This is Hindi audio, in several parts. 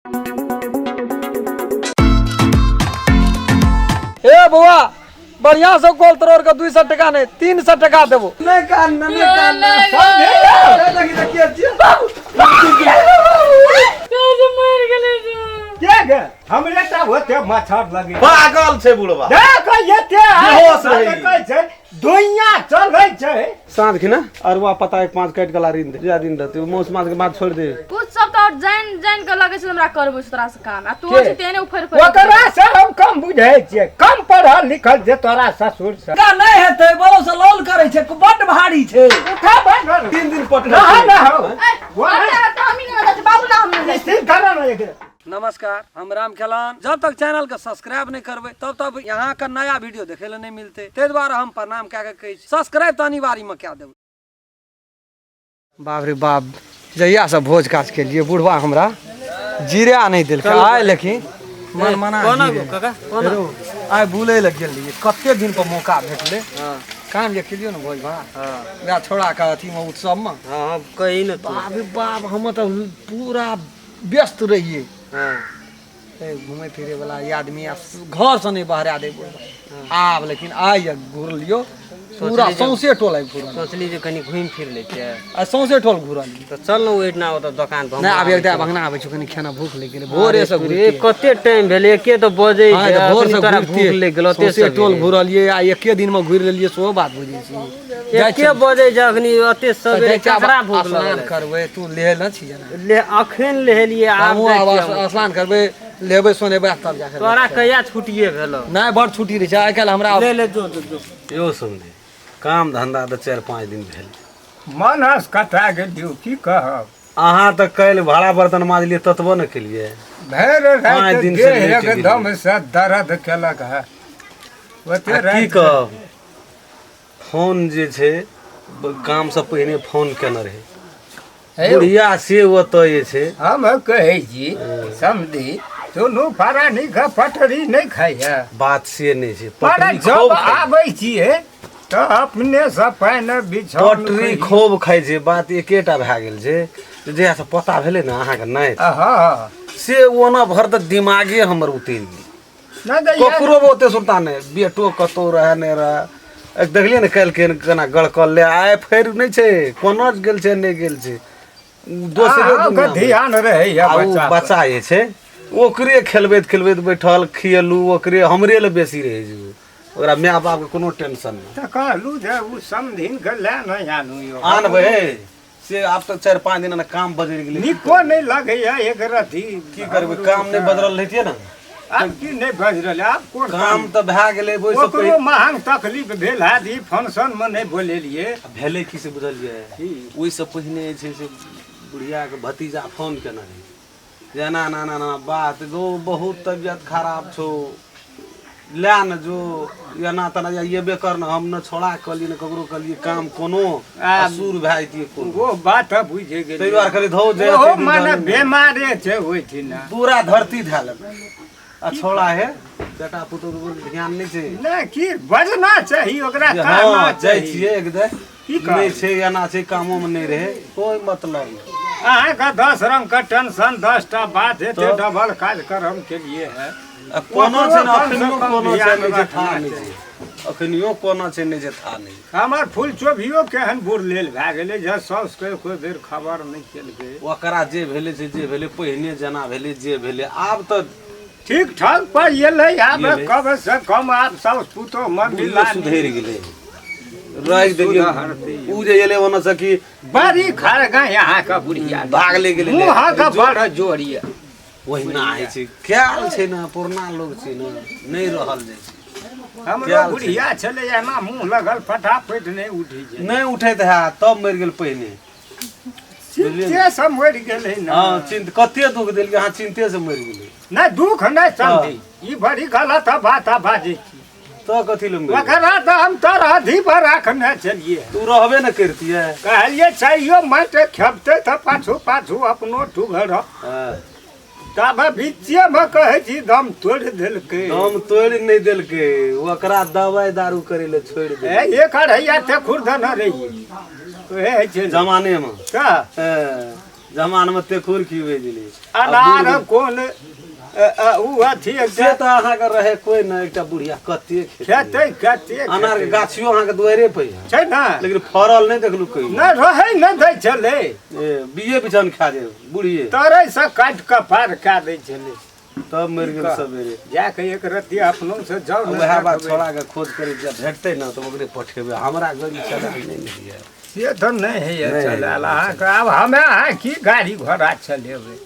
ए बुआ बढ़िया से गोल तरोड़ के 200 टका नहीं 300 टका देबो नहीं कान क्या गे हमरे ता होते मच्छर लगे पागल छे बुढ़वा देख येते बेहोश रही कहै छै दुनिया चलै छै सांझ के ना अरवा पता एक 5 काट गला रीन दे ज्यादा दिन रहते मौस मास के बाद छोड़ दे कुछ सब तो जान जान के लगे छै हमरा करबो तोरा से काम आ तू छै तेने उफर ओकरा से हम कम बुझै छियै कम पढ़ल लिखल जे तोरा ससुर से का नहीं हेतै बोलो से लोल करे छै बड भारी छै उठा बैठ 3 दिन पट ना ना हो हम ही ना बाबू ना हम स्थिर करा ना एक नमस्कार हम राम खेलान जब तक चैनल के सब्सक्राइब नहीं करबे तब तक यहाँ का नया वीडियो देखे ले नहीं मिलते ते द्वारा हम प्रणाम क्या कहे सब्सक्राइब तो अनिवार्य में क्या देव बाप रे बाप जहिया से भोज काज के लिए बुढ़वा हमरा जीरा नहीं दिल आए लेकिन मन मना आए भूले लग गेल कते दिन पर मौका भेटले काम जे केलियो न भोज भा छोड़ा के अथी में उत्सव में कहीं न बाप रे बाप हम तो पूरा व्यस्त रहिए घूमे फिरे वाला आदमी घर से नहीं बाहर आ दे आब लेकिन आइ घूर लियो पूरा सौंसे टोल घूर सोचली जे कनी घूम फिर लेते आ सौंसे टोल घूरल तो चल न ओइठना ओत दुकान पर नहीं आब एकटा भगना आबै छ कनी खाना भूख लागि गेलै भोरे से रे कते टाइम भेले एके तो बजे भोर से तोरा भूख लग गेलो ते सौंसे टोल घूरलिए आ एके दिन में घूर लेलिए सो बात बुझै छी एके बजे जखनी ओते सबेरे कचरा भूख स्नान करबै तू ले न छी जना ले अखन लेलिए आब स्नान करबै लेबै सोनेबै तब जाके तोरा कहिया छुटिए भेलो नहीं बड़ छुट्टी रह छै आइ काल्हि हमरा ले ले जो यो समझे काम धंधा तो 4-5 दिन भेल मनस कटा गेलियो की कहब अहाँ तो कल भाड़ा बर्तन माजलिए ततबो न केलिए भैर 5 दिन से एकदम से दर्द केलक है ओते की कहब फोन जे छै काम से पहिने फोन केने रहे बुढ़िया से ओतऽ जे छै हम कहै छी समझी दुनू फरानी का पटरी नहीं खाइए बात से नहीं छै पर पटरी जब खूब खाइ आबै छियै तो अपने से पहिने बिछौन पटरी खूब खाइ छै बात एकेटा भए गेल छै जहिया से पता भेलै ने अहाँके नहि हाँ से ओना भर तऽ दिमागे हमर उतरि गेल नहीं दैया ककरो ओते सुनता नहि बेटो कतौ रहे नहि रहे देखलिए ने काल्हि केना गड़कल ले आइ फेर नहीं छै कोनो गेल छै नहीं गेल छै दोसरे के ध्यान रहे या बच्चा बच्चा जे छै ओकरे खेलबैत खेलबैत बैठल खियलू ओकरे हमरे ले बेसी रहे छै ओकरा माय बाप के कोनो टेंशन नहीं तो कहलू जे उ समधिन के ले नहीं आनू यो आनबै से आब तक 4-5 दिन काम बदलि गेलै निको नहीं लगैया एक रति की करबै काम नहीं बदलल रहितिए ने आब की नहीं बज रहल आब कोन काम तऽ भए गेलै ओहि से ओकरो महंग तकलीफ भेल है ई फंक्शन में नहीं बोलेलिए भेलै की से बुझलिए ओहि से पहिने जे छै से बुढ़िया के भतीजा फोन केने रहै जे ना ना ना ना बात गो बहुत तबियत खराब छौ लै न जो एना तना येबे कर न हम न छोड़ा कहलिए न ककरो कहलिए काम कोनो असुर भए जतिए कोनो वो बात बुझे गेल तै दुआरे कहलिए धौ जे ओ माने बीमारे छै होय छै ना पूरा धरती धैल आ छोड़ा है बेटा पुतौर पर ध्यान नहीं छै नहीं की बजना चाहिए ओकरा जे करना हाँ जाइ चाहिए छिए एकदम की नहीं छै एना छै कामो में नहीं रहे कोई मतलब अहाँ का 10 रंग का टेंशन 10 टा बात है तो डबल काज करम के लिए है कोनो छै न अखनियो कोनो छै नहीं जे था नहीं छै अखनियो कोनो छै नहीं जे था नहीं हमर फूल चोभियो केहन बुढ़ लेल भए गेलै जे सौस के कोई बेर खबर नहीं केलकै ओकरा जे भेलै से जे भेलै पहिने जना भेलै जे भेलै आब तऽ ठीक ठाक पर एलै आब कब से कम आब सब पुतो मन मिला सुधरि गेलै रहि देलिए उ जे एलै ओना से कि बड़ी खरगा यहाँ का बुढ़िया भाग ले गेलै मुँह का बड़ जोड़िया ओहिना होइ छै ख्याल छै न पुरना लोग छै न नहीं रहल जाइ छै हमरो बुढ़िया छलै एना मुँह लगल फटाफट नहीं उठी छै नहीं उठैत है तब मरि गेल पहिने चिंते से मरि गेलै ना हाँ चिंत कते दुख देलिए अहाँ चिंते से मरि गेलै नहीं दुख नहीं समझी ई बड़ी गलत बात बाजे छी तो कथी ले मरि ओकरा तो हम तोर अधी पर रखने चलिए तू रहबे न करतिए कहलिए चाहिए माटे खेपते तो पाछू पाछू अपनो ठुगर तब बीचे में कहे छी दम तोड़ देलकै दम तोड़ नहीं देलकै ओकरा दवाई दारू करे ले छोड़ दे एक अढ़ैया ते खुर्दन रही जमाने में जमान में तेखुर की हुए दिली अनार कोन उ अथी से तो अहाँ के रहे कोई न एकटा बुढ़िया कते खेते कते अनार के गाछियो अहाँ के दुआरे पे है छै ना लेकिन फरल नहीं देखलू कोई न रहे न दै छले ए बिये बिछन खा दे बुढ़िए तरे से काट के पार कऽ दै छले तब मर गेल सबेरे जाके एक रति अपनों से जाओ न वह बात छोड़ा के खोज करे जब भेटते न तो ओकरे पठेबे हमरा गाड़ी चला नहीं है से तो नहीं है ये चलाल अहाँके आब हमे अहाँ की गाड़ी घोड़ा चलेबै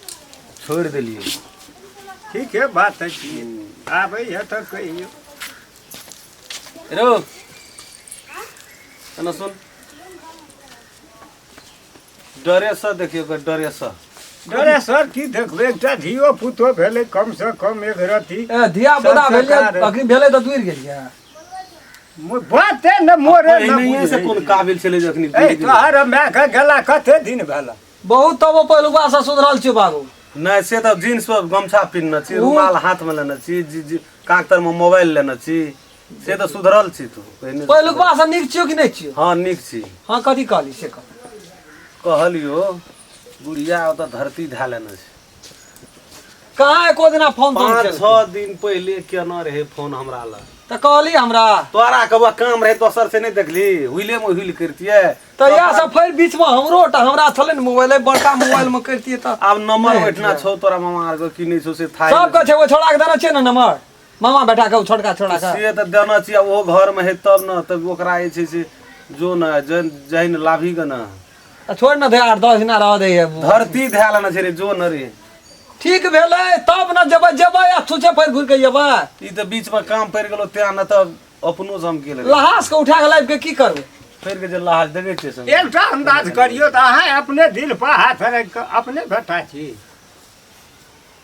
छोड़ देलिए ठीक है बात है कि आबै है तो कहियो रो ना सुन डरे सा देखियो के डरे सा डरे सर की देखबै एकटा धियो पुतो भेलै कम से कम एक रति धिया पुता भेलिए अखनी भेलै तऽ दूर गेलिए बाते न मोरे न नहीं से कोन काबिल चले जखनी ए तोहर माय के गेला कते दिन भेला बहुत तब पहिलुका से सुधरल छियै बाबू नहीं से तो जींस पर गमछा पिन्हना छी रुमाल हाथ में लेना छी कांतर में मोबाइल लेना छी से तो सुधरल छी तू पहिलुका से नीक छियौ कि नहीं छियौ हां नीक छी हां कथी कहली से कहलियो बुढ़िया तो धरती धा लेना छी कहाँ एको दिना फोन 5-6 दिन पहले केना रहे फोन हमरा ला त कहली हमरा तोरा कबा काम रहे दोसर से नहीं देखली हुइले में हुइल करतिए त या सब फिर बीच में हमरा छले न मोबाइल बड़का मोबाइल में करतिए त अब नंबर बैठना छौ तोरा मामा आर को की नहीं छौ से थाई सब कहे वो छोड़ा के देना छै न नंबर मामा बैठा के छोटका छोड़ा के से त देना छी वो घर में है तब न तब ओकरा जे छै से जो न जैन लाभी के न छोड़ न दे 8-10 दिन रह दे धरती धा लेना छै रे जो न रे ठीक भेलै तब न जेबै या तुझे फिर घुर के जेबै ई त बीच में काम पड़ गेलो त्या न त अपनो जम के ले लहास के उठा के लाइब के की करबै फिर के जे लहास देखे छै सब एकटा अंदाज करियो त अहाँ अपने दिल पर हाथ रख के अपने बैठा छी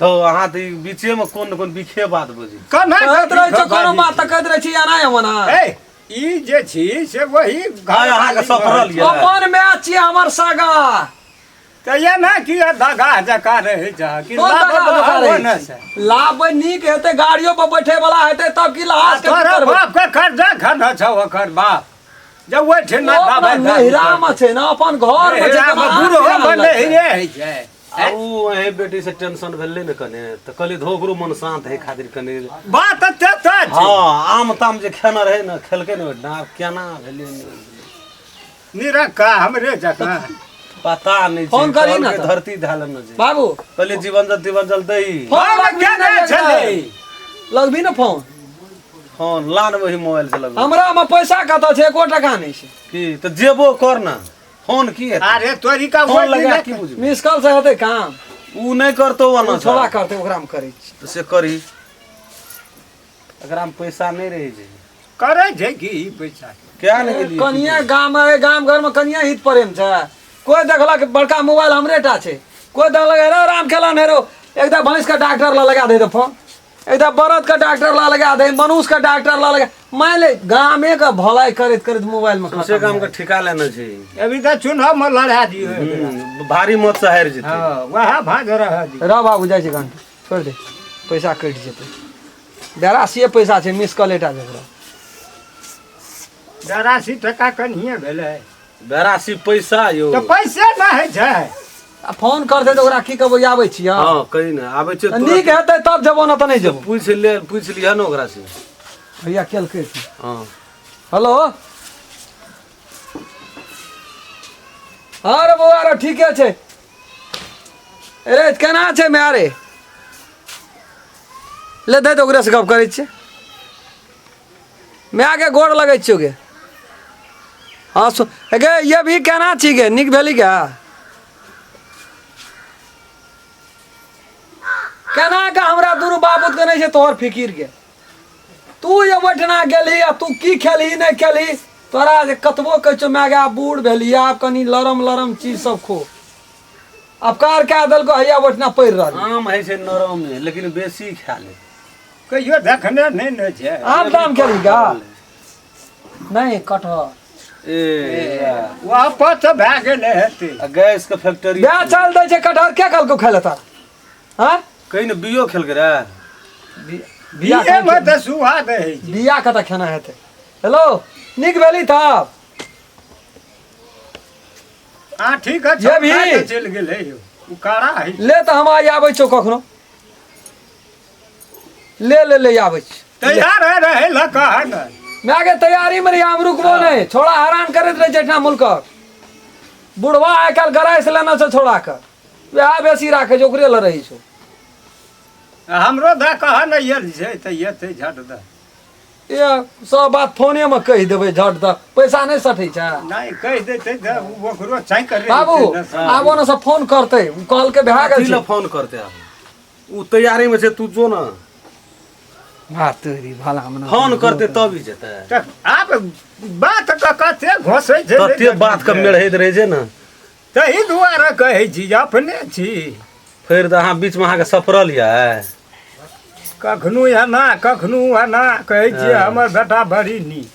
तो अहाँ त बीचे में कोन बिखे बात बुझी कना कहत रहे छ कोनो बात त कहत रहे छी या नहीं हमना ए ई जे छी से वही घर अहाँ के सफरल ये अपन मैच छी हमर सागा त ये ना कि दगा जका रहे जा कि लाभ नीक हेते गाड़ियों पर बैठे वाला हेते तब की लहास के तोरा बाप के कर्जा खना छ ओकर बाप जब वो ठे ना दाबा नहिरा में छै ना अपन घर में छै बुढ़ो बने रे छै आ उ ए बेटी से टेंशन भेले न कने त कहली धोकरो मन शांत है खातिर कने बात ते त हां आम ताम जे खाना रहे न खेलके न ना केना भेले निरक्का हमरे जका पता नहीं फोन करी ना धरती धालन न बाबू कहली जीवन जल्दी फोन लगबी न फोन फोन लान वही मोबाइल से लग हमरा में पैसा कत छै 1 टका नहीं छै की त जेबो कर ना फोन की है अरे तोरी का फोन लगा की बुझ मिस कॉल से हेते काम उ नहीं करतो वना छोड़ा करते ओकरा में करै छी तो से करी अगर हम पैसा नहीं रहे जे करे छै कि ई पैसा क्या नहीं गेली कनिया गाम घर में कनिया हित प्रेम छै कोई देखलक बड़का मोबाइल हमरेटा छै कोई देखलक रे राम खेलन हेरो एकदा भैंस का डॉक्टर ला लगा दे फोन एकदा बरद का डॉक्टर ला लगा दे मनुष्य का डॉक्टर ला लगा मान ले गामे का भलाई करत मोबाइल में से काम का ठिका लेना छै अभी त चुनाव में लड़ा दियो भारी मत से हार जेते हां वहा भाग रहा दी रा बाबू जाय छै घंटा छोड़ दे पैसा कट जेते 82 पैसा छै मिस कॉल एटा जकरा 82 टका कनिए भेलै 82 पैसा यो तो पैसे ना है छै आ फोन करते तो ओकरा की कहबो आबै छी हां कहि ना आबै छै नीक हेतै तब जेबो ना त नहीं जेबो पूछ लिया न ओकरा से भैया केल के हां हेलो अरे बउआ रे ठीके छै अरे केना छै मारे ले दे तो ओकरा से गप करै छै मैं आगे गोड़ लगै छियो गे हाँ गे ये भी केना छी गे निक भेली क्या केना का हमरा दुनू बाबूत के नहीं छै तोहर फिकिर के तू ये बैठना गेली आ तू की खेली नहीं खेली तोरा जे कतबो कह छो मैं गा बूढ़ भेली आब कनी लरम चीज सब खो अब कार क्या दल को हैया बैठना पड़ रहा आम है छै नरम में लेकिन बेसी खा ले कहियो देखने नहीं न छै आम दाम खेली का नहीं कटहर ए वापस भए गेलै हेतै गैस के फैक्ट्री ब्याह चल दै छै कटहर क्या कल को खेले था हां कहीं न बियो खेल के रे बिया ये में त सुहाद है बिया कत खाना हेतै हेलो निक भेली तब हां ठीक है ये भी चल गेलै उ कारा है ले तो हम आई आबै छौ कखनो ले आबै छी तैयार है रहे ला कहा न मैं आगे तैयारी में हम रुकबो नहीं छोड़ा हैरान करैत रहे जेठा मुल्क बुढ़वा आइ काल्हि गराइ से लेना छै छोड़ा के वएह बेसी राखे छै ओकरे ल रही छौ हमरो दा कहा न ये छै त ये ते झट दा ये सब बात फोने में कहि देबै झट तक पैसा नहीं सठै छै नहीं कह देते त ओकरो चाहि कर बाबू आबो न सब फोन करते कहल के भए गेल तिला छै फोन करते अब उ तैयारी में छै तू जो ना बात तेरी भला मना फोन करते तब ही जेते त आप बात क कते घोसै छै तते बात के मेढ़ैत रहे छै ना तही दुआरे कहै छी अपने छी फिर तो अहाँ बीच में अहाँ के सफरल या कखनो एना कहै छी हमर बेटा बड़ी नीक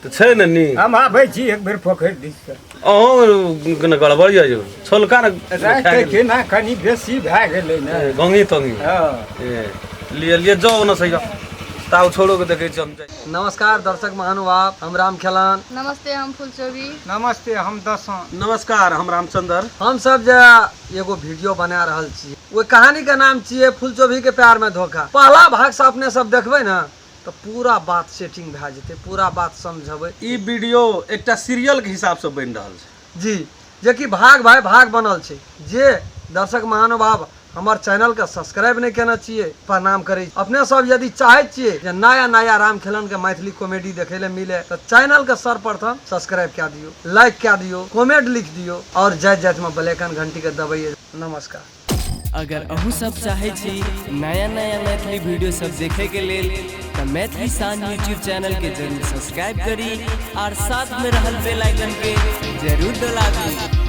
तो छै न नी हम आबै छी एक बेर पोखरि दिस से अहूँ न गड़बड़ या जो छोलका न राति केना कनी बेसी भए गेलै ने गंगी तंगी हाँ लिए जाओ ना सही ताऊ छोड़ो के देखे हम जाए नमस्कार दर्शक महानुभाव हम राम खेलान नमस्ते हम फुलचोरी नमस्ते हम दसों नमस्कार हम रामचंद्र हम सब जे एगो वीडियो बना रहल छी वो कहानी के नाम छियै फुलचोभी के प्यार में धोखा पहला भाग से अपने सब देखबै ना तो पूरा बात सेटिंग भए जेतै पूरा बात समझबै ई वीडियो एकटा सीरियल के हिसाब से बन रहल छै जी जे कि भाग भाई भाग बनल छै जे दर्शक महानुभाव हमर चैनल के सब्सक्राइब नहीं केना छियै प्रणाम करै छी। अपने सब यदि चाहै छियै जे नया नया राम खेलन के मैथिली कॉमेडी देखे ले मिले तो चैनल के सर्वप्रथम सब्सक्राइब क्या दियो लाइक क्या दियो कमेंट लिख दियो और जय जय में बेलैकन घंटी के दबाइए। नमस्कार। अगर अहू सब चाहे छी नया नया मैथिली वीडियो सब देखे के लेल तो मैथिली शान यूट्यूब चैनल के जरूर सब्सक्राइब करी और साथ में रहल बेल आइकन के जरूर दबा दी।